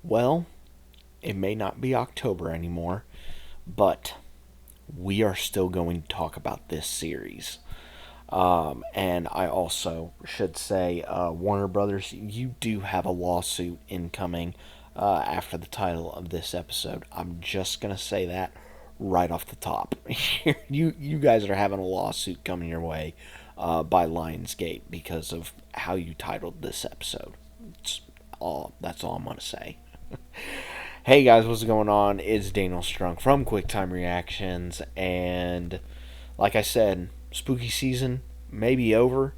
Well, it may not be October anymore, but we are still going to talk about this series. And I also should say, Warner Brothers, you do have a lawsuit incoming after the title of this episode. I'm just gonna say that right off the top. You guys are having a lawsuit coming your way by Lionsgate because of how you titled this episode. That's all I'm gonna say. Hey guys, what's going on? It's Daniel Strunk from QuickTime Reactions, and like I said, spooky season may be over,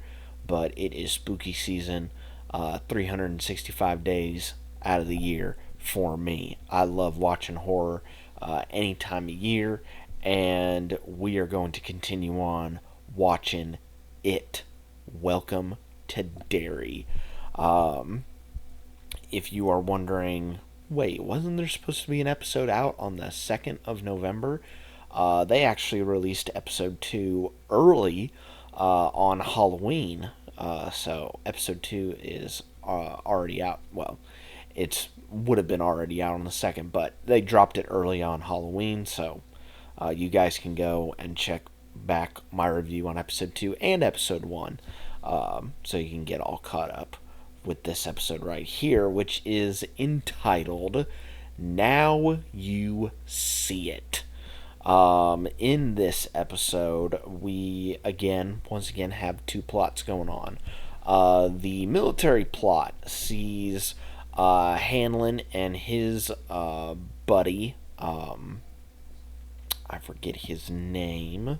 but it is spooky season 365 days out of the year for me. I love watching horror any time of year, and we are going to continue on watching it. Welcome to Derry. Um, if you are wondering, wait, wasn't there supposed to be an episode out on the 2nd of November? They actually released episode 2 early on Halloween. So episode 2 is already out. Well, it would have been already out on the 2nd, but they dropped it early on Halloween. So you guys can go and check back my review on episode 2 and episode 1, so you can get all caught up with this episode right here, which is entitled Now You See It. In this episode, we once again have two plots going on. The military plot sees Hanlon and his buddy, I forget his name.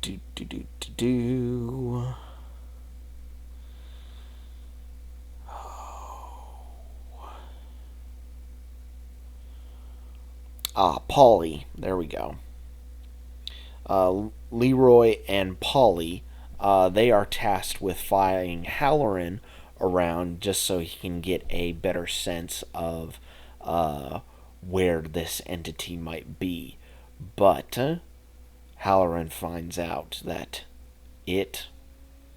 Do do do do do. Polly. There we go. Leroy and Polly, they are tasked with following Halloran around just so he can get a better sense of where this entity might be. But Halloran finds out that it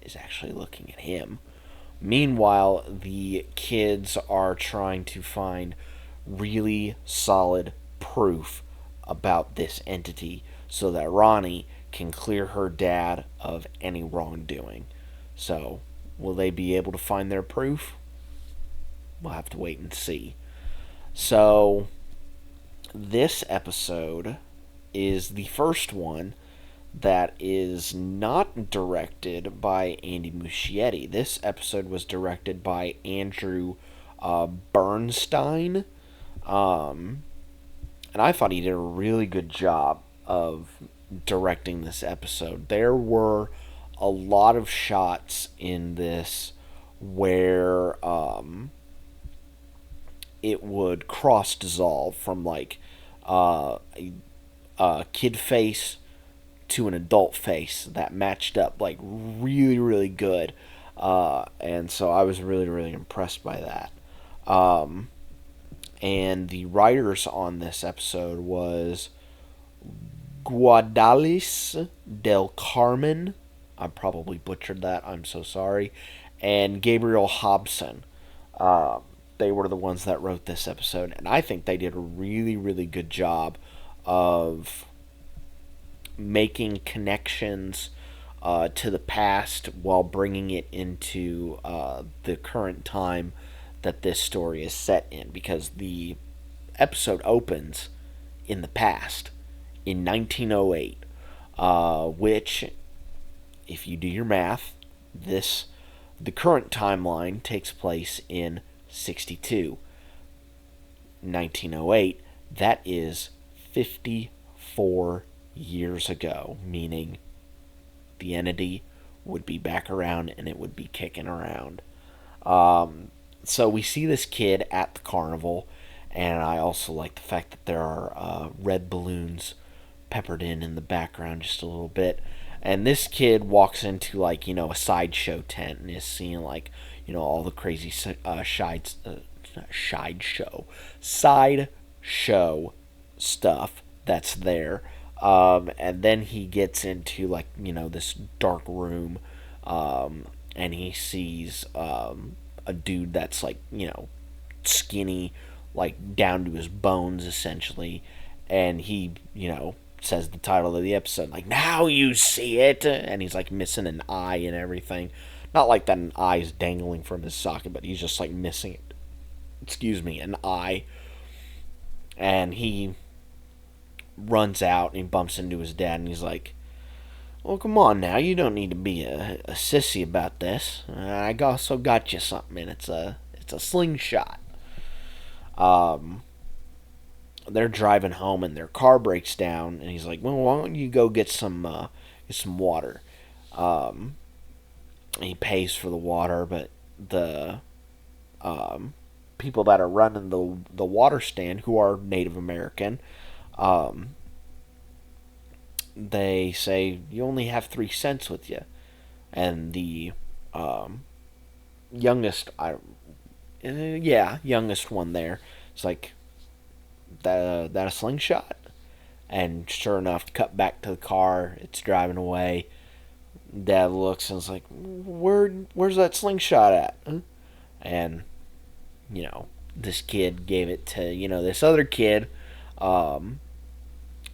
is actually looking at him. Meanwhile, the kids are trying to find really solid proof about this entity so that Ronnie can clear her dad of any wrongdoing. So, will they be able to find their proof? We'll have to wait and see. So, this episode is the first one that is not directed by Andy Muschietti. This episode was directed by Andrew Bernstein. And I thought he did a really good job of directing this episode. There were a lot of shots in this where it would cross dissolve from like a kid face to an adult face that matched up like really, really good. And so I was really, really impressed by that. And the writers on this episode was Guadalis del Carmen. I probably butchered that. I'm so sorry. And Gabriel Hobson. They were the ones that wrote this episode, and I think they did a really, really good job of making connections to the past while bringing it into the current time that this story is set in, because the episode opens in the past in 1908, which, if you do your math, the current timeline takes place in 62. 1908, that is 54 years ago, meaning the entity would be back around and it would be kicking around. So we see this kid at the carnival, and I also like the fact that there are red balloons peppered in the background just a little bit. And this kid walks into like a sideshow tent and is seeing like all the crazy sideshow stuff that's there. And then he gets into like this dark room, and he sees a dude that's like skinny, like down to his bones essentially, and he, says the title of the episode, like, now you see it, and he's like missing an eye and everything. Not like that an eye is dangling from his socket, but he's just like missing it. Excuse me, an eye. And he runs out and he bumps into his dad, and he's like, well, come on now, you don't need to be a sissy about this. I also got you something, and it's a slingshot. They're driving home, and their car breaks down, and he's like, well, why don't you go get some water? He pays for the water, but the people that are running the water stand, who are Native American, they say, you only have 3 cents with you. And the youngest, youngest one there, it's like, that a slingshot? And sure enough, cut back to the car, it's driving away. Dad looks and is like, where's that slingshot at? Huh? And, this kid gave it to, this other kid. And,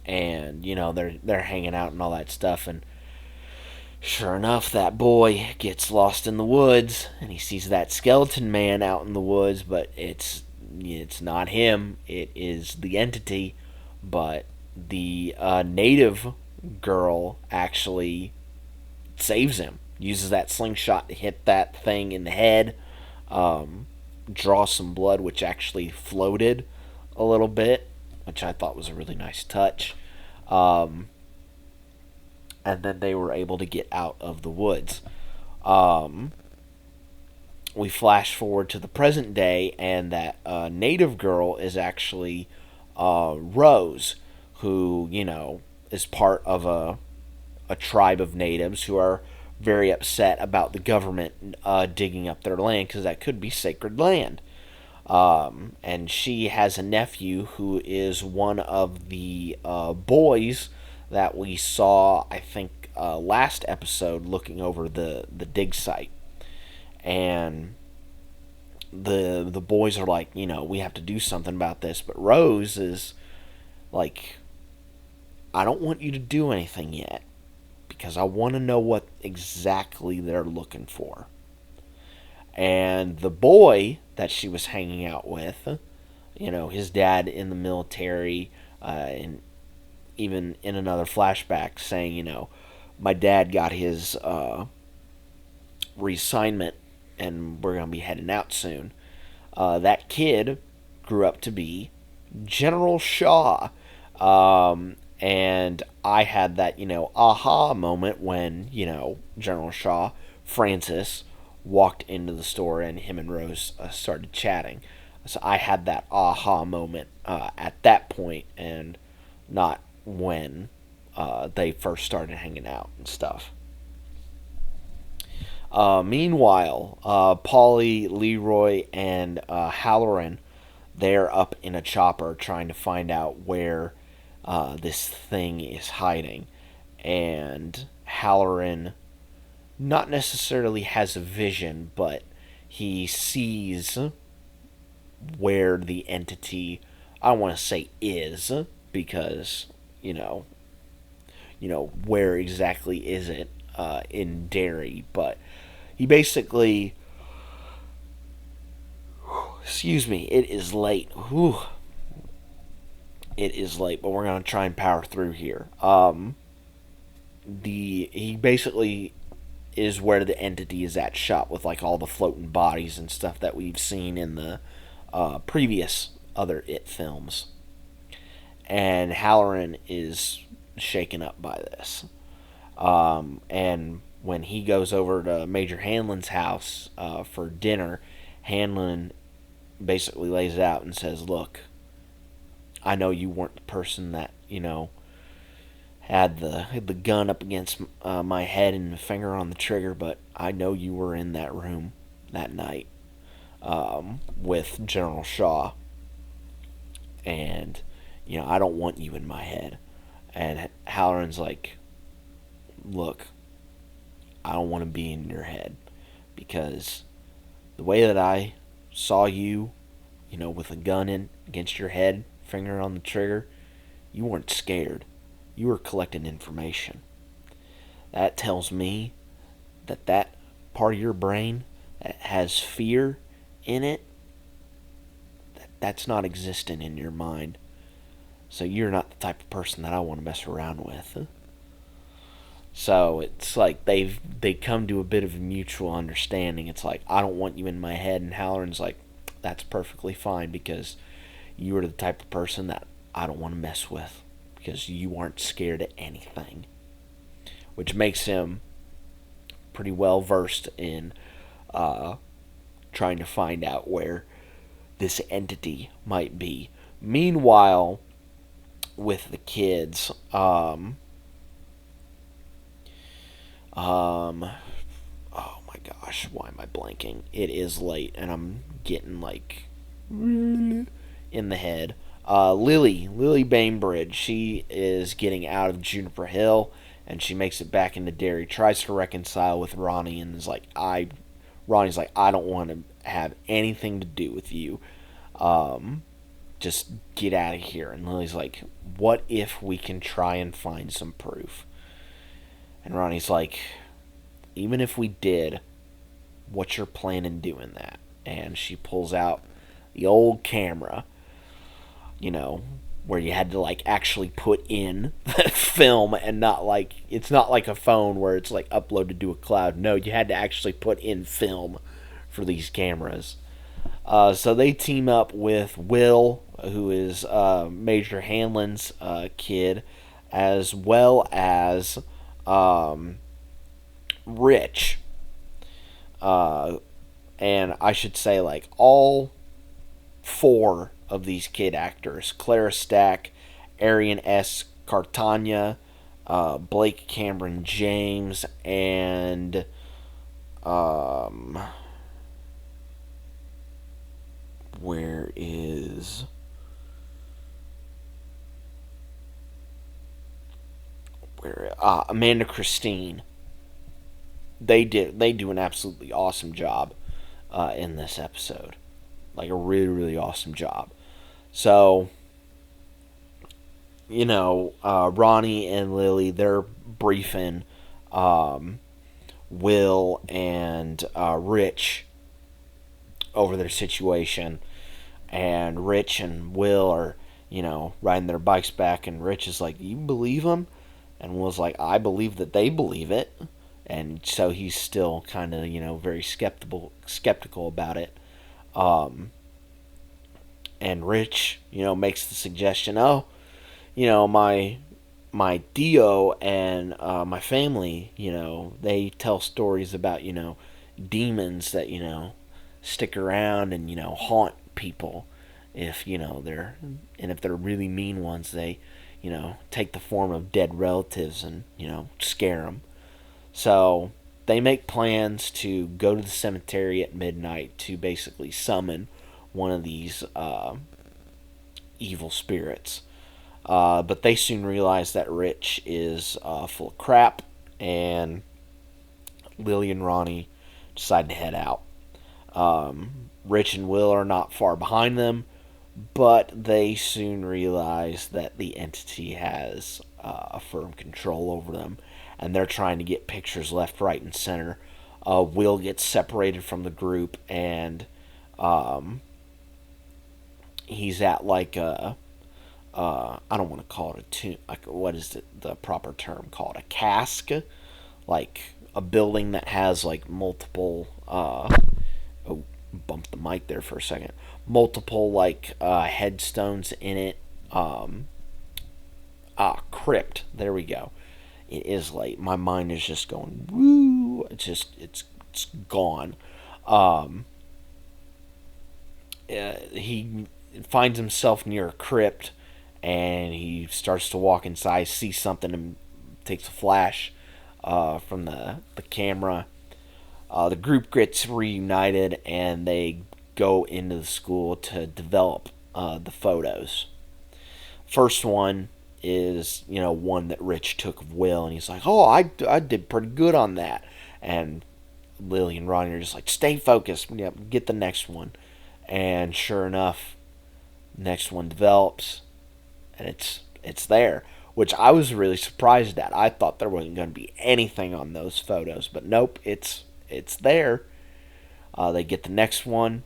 they're hanging out and all that stuff. And sure enough, that boy gets lost in the woods, and he sees that skeleton man out in the woods, but it's not him. It is the entity. But the native girl actually saves him. Uses that slingshot to hit that thing in the head. Draw some blood, which actually floated a little bit, which I thought was a really nice touch. And then they were able to get out of the woods. We flash forward to the present day, and that native girl is actually Rose, who, is part of a tribe of natives who are very upset about the government digging up their land, because that could be sacred land. And she has a nephew who is one of the boys that we saw, I think, last episode, looking over the dig site. And the boys are like, we have to do something about this. But Rose is like, I don't want you to do anything yet, because I want to know what exactly they're looking for. And the boy that she was hanging out with, his dad in the military, and even in another flashback saying, my dad got his reassignment, and we're going to be heading out soon. That kid grew up to be General Shaw. And I had that, aha moment when, General Shaw, Francis, walked into the store and him and Rose started chatting. So I had that aha moment at that point, and not when they first started hanging out and stuff. Meanwhile, Polly, Leroy, and Halloran, they're up in a chopper trying to find out where this thing is hiding. And Halloran not necessarily has a vision, but he sees where the entity, I want to say is, because, where exactly is it in Derry, but he basically, excuse me, it is late. Whew. It is late, but we're going to try and power through here. He basically is where the entity is at, shot with like all the floating bodies and stuff that we've seen in the previous other It films. And Halloran is shaken up by this. And when he goes over to Major Hanlon's house for dinner, Hanlon basically lays it out and says, look, I know you weren't the person that, had the gun up against my head and the finger on the trigger, but I know you were in that room that night with General Shaw. And, I don't want you in my head. And Halloran's like, look, I don't want to be in your head, because the way that I saw you with a gun in against your head, finger on the trigger, you weren't scared. You were collecting information. That tells me that part of your brain that has fear in it, that's not existent in your mind. So you're not the type of person that I want to mess around with. So it's like they come to a bit of a mutual understanding. It's like, I don't want you in my head, and Halloran's like, that's perfectly fine, because you are the type of person that I don't want to mess with, because you aren't scared of anything. Which makes him pretty well versed in trying to find out where this entity might be. Meanwhile, with the kids, oh my gosh, why am I blanking? It is late, and I'm getting like in the head. Lily Bainbridge, she is getting out of Juniper Hill, and she makes it back into Derry. Tries to reconcile with Ronnie, and is like, Ronnie's like, I don't want to have anything to do with you. Just get out of here. And Lily's like, what if we can try and find some proof? And Ronnie's like, even if we did, what's your plan in doing that? And she pulls out the old camera, where you had to like actually put in the film, and not like, it's not like a phone where it's like uploaded to a cloud. No, you had to actually put in film for these cameras. So they team up with Will, who is Major Hanlon's kid, as well as Rich. And I should say, like, all four of these kid actors, Clara Stack, Arian S. Cartagna, Blake Cameron James, and where is Amanda Christine. They do an absolutely awesome job in this episode, like a really, really awesome job. So, Ronnie and Lily, they're briefing Will and Rich over their situation, and Rich and Will are, riding their bikes back, and Rich is like, you believe them? And Will's like, I believe that they believe it. And so he's still kind of, very skeptical about it. And Rich, makes the suggestion, my Dio and my family, they tell stories about, demons that, stick around and, haunt people. If, if they're really mean ones, they, take the form of dead relatives and, scare them. So they make plans to go to the cemetery at midnight to basically summon one of these evil spirits. But they soon realize that Rich is full of crap, and Lily and Ronnie decide to head out. Rich and Will are not far behind them, but they soon realize that the entity has a firm control over them, and they're trying to get pictures left, right, and center. Will gets separated from the group, and he's at like a I don't want to call it a tomb. Like, what is the proper term called? A cask, like a building that has like multiple. Oh, bumped the mic there for a second. Multiple like headstones in it. Crypt. There we go. It is late. My mind is just going woo. It's gone. He finds himself near a crypt, and he starts to walk inside, sees something, and takes a flash from the camera. The group gets reunited, and they go into the school to develop the photos. First one is, one that Rich took of Will, and he's like, oh, I did pretty good on that. And Lily and Ronnie are just like, stay focused, get the next one. And sure enough, next one develops, and it's there, which I was really surprised at. I thought there wasn't going to be anything on those photos, but nope, it's there. They get the next one,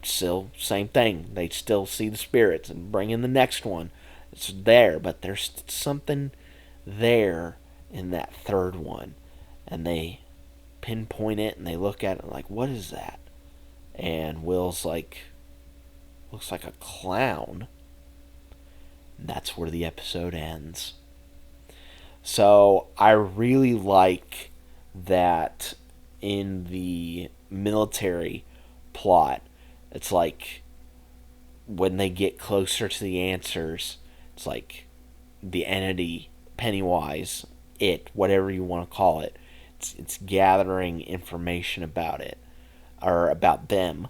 still same thing. They still see the spirits and bring in the next one. It's there, but there's something there in that third one, and they pinpoint it and they look at it like, what is that? And Will's like, looks like a clown. And that's where the episode ends. So I really like that in the military plot, it's like when they get closer to the answers, it's like the entity, Pennywise, it, whatever you want to call it, it's gathering information about it, or about them,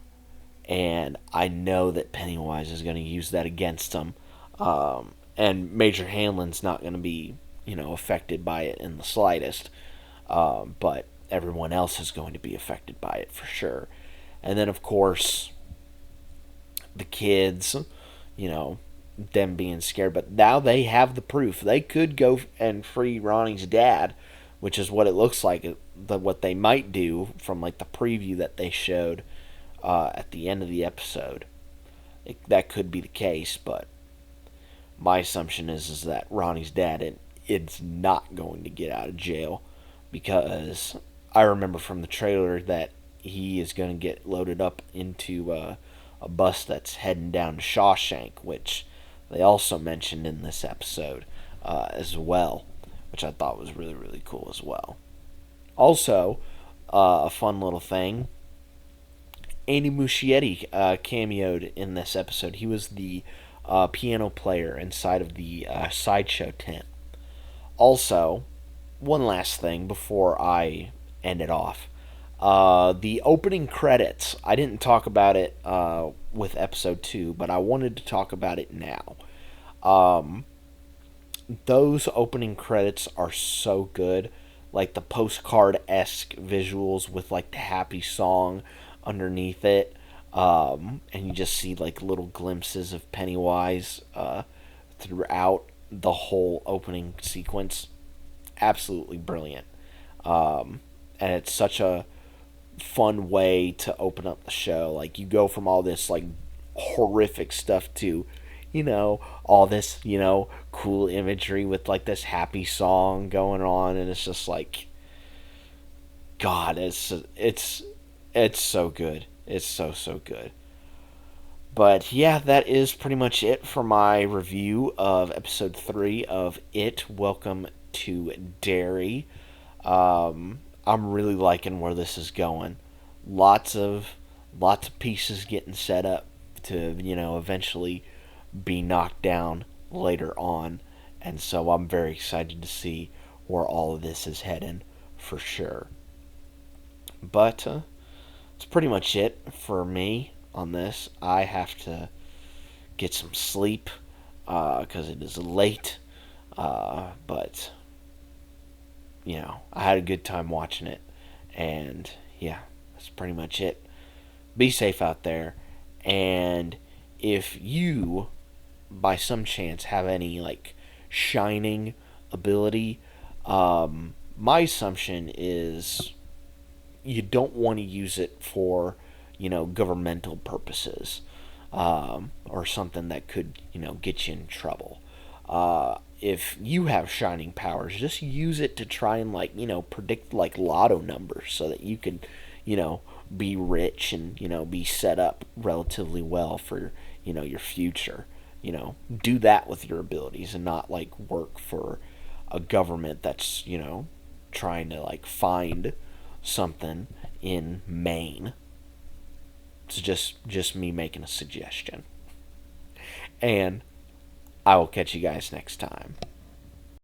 and I know that Pennywise is going to use that against them, and Major Hanlon's not going to be, affected by it in the slightest, but everyone else is going to be affected by it for sure. And then, of course, the kids, them being scared, but now they have the proof. They could go and free Ronnie's dad, which is what it looks like, what they might do from like the preview that they showed at the end of the episode. That could be the case, but my assumption is that Ronnie's dad is not going to get out of jail, because I remember from the trailer that he is going to get loaded up into a bus that's heading down to Shawshank, which they also mentioned in this episode as well, which I thought was really, really cool as well. Also, a fun little thing, Andy Muschietti cameoed in this episode. He was the piano player inside of the sideshow tent. Also, one last thing before I end it off. The opening credits, I didn't talk about it with episode 2, but I wanted to talk about it now. Those opening credits are so good. Like the postcard-esque visuals with like the happy song underneath it. And you just see like little glimpses of Pennywise throughout the whole opening sequence. Absolutely brilliant. And it's such a fun way to open up the show. Like, you go from all this like horrific stuff to, all this, cool imagery with like this happy song going on, and it's just like, God, it's so good. It's so good. But yeah, that is pretty much it for my review of episode 3 of It. Welcome to Derry. I'm really liking where this is going. Lots of pieces getting set up to, eventually be knocked down later on. And so I'm very excited to see where all of this is heading for sure. But that's pretty much it for me on this. I have to get some sleep because it is late. But, I had a good time watching it. And, yeah, that's pretty much it. Be safe out there. And if you, by some chance, have any, like, shining ability, my assumption is you don't want to use it for, governmental purposes, or something that could, get you in trouble. If you have shining powers, just use it to try and, like, predict, like, lotto numbers so that you can, be rich and, be set up relatively well for, your future. Do that with your abilities and not, like, work for a government that's, trying to, like, find something in Maine. It's just me making a suggestion. And I will catch you guys next time.